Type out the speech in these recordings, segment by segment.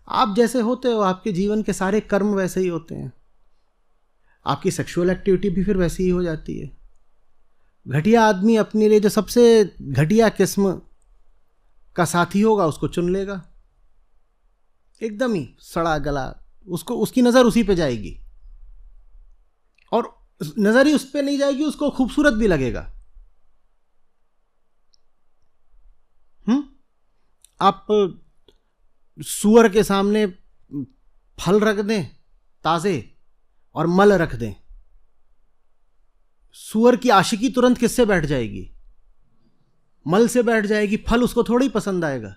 आप जैसे होते हो, आपके जीवन के सारे कर्म वैसे ही होते हैं, आपकी सेक्सुअल एक्टिविटी भी फिर वैसी ही हो जाती है। घटिया आदमी अपने लिए जो सबसे घटिया किस्म का साथी होगा उसको चुन लेगा, एकदम ही सड़ा गला, उसको उसकी नज़र उसी पे जाएगी, और नज़र ही उस पे नहीं जाएगी, उसको खूबसूरत भी लगेगा। आप सूअर के सामने फल रख दें ताज़े और मल रख दें, सूअर की आशिकी तुरंत किससे बैठ जाएगी? मल से बैठ जाएगी, फल उसको थोड़ी पसंद आएगा।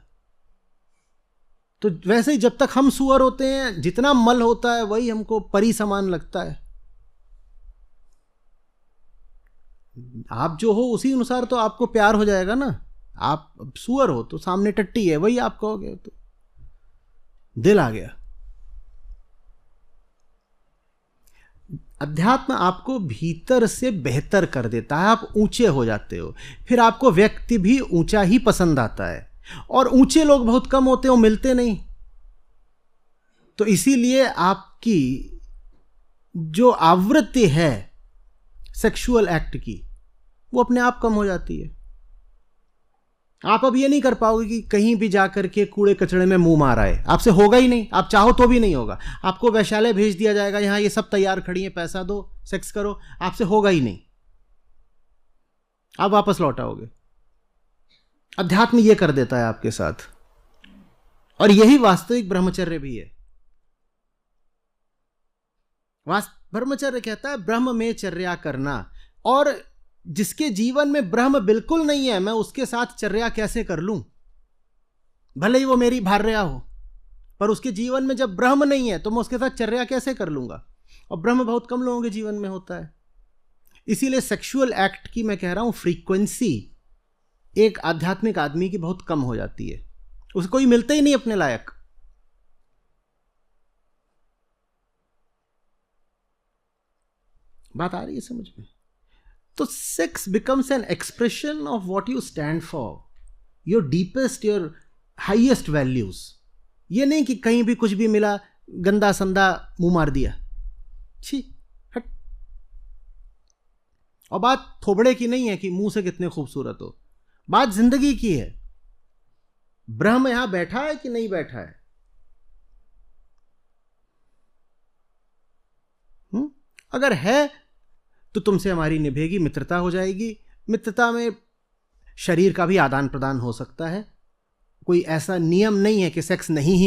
तो वैसे ही जब तक हम सूअर होते हैं, जितना मल होता है वही हमको परी समान लगता है। आप जो हो उसी अनुसार तो आपको प्यार हो जाएगा ना। आप सूअर हो तो सामने टट्टी है, वही आप कहोगे, तो दिल आ गया। अध्यात्म आपको भीतर से बेहतर कर देता है, आप ऊंचे हो जाते हो, फिर आपको व्यक्ति भी ऊंचा ही पसंद आता है, और ऊंचे लोग बहुत कम होते हो, मिलते नहीं। तो इसीलिए आपकी जो आवृत्ति है सेक्सुअल एक्ट की, वो अपने आप कम हो जाती है। आप अब ये नहीं कर पाओगे कि कहीं भी जाकर के कूड़े कचड़े में मुंह मारा है, आपसे होगा ही नहीं, आप चाहो तो भी नहीं होगा। आपको वैश्यालय भेज दिया जाएगा, यहां ये सब तैयार खड़ी है, पैसा दो, सेक्स करो, आपसे होगा ही नहीं, आप वापस लौट आओगे। अध्यात्म ये कर देता है आपके साथ, और यही वास्तविक ब्रह्मचर्य भी है। ब्रह्मचर्य कहता है ब्रह्म में चर्या करना, और जिसके जीवन में ब्रह्म बिल्कुल नहीं है, मैं उसके साथ चर्या कैसे कर लूं? भले ही वो मेरी भार्या हो, पर उसके जीवन में जब ब्रह्म नहीं है तो मैं उसके साथ चर्या कैसे कर लूंगा? और ब्रह्म बहुत कम लोगों के जीवन में होता है। इसीलिए सेक्सुअल एक्ट की मैं कह रहा हूं फ्रीक्वेंसी एक आध्यात्मिक आदमी की बहुत कम हो जाती है, उसे कोई मिलता ही नहीं अपने लायक। बात आ रही है समझ में? तो sex becomes an expression of what you stand for, your deepest, your highest values. ये नहीं कि कहीं भी कुछ भी मिला, गंदा संदा मुंह मार दिया, छी हट। और बात थोबड़े की नहीं है कि मुंह से कितने खूबसूरत हो, बात जिंदगी की है। ब्रह्म यहां बैठा है कि नहीं बैठा है? अगर है तो तुमसे हमारी निभेगी, मित्रता हो जाएगी। मित्रता में शरीर का भी आदान प्रदान हो सकता है, कोई ऐसा नियम नहीं है कि सेक्स नहीं ही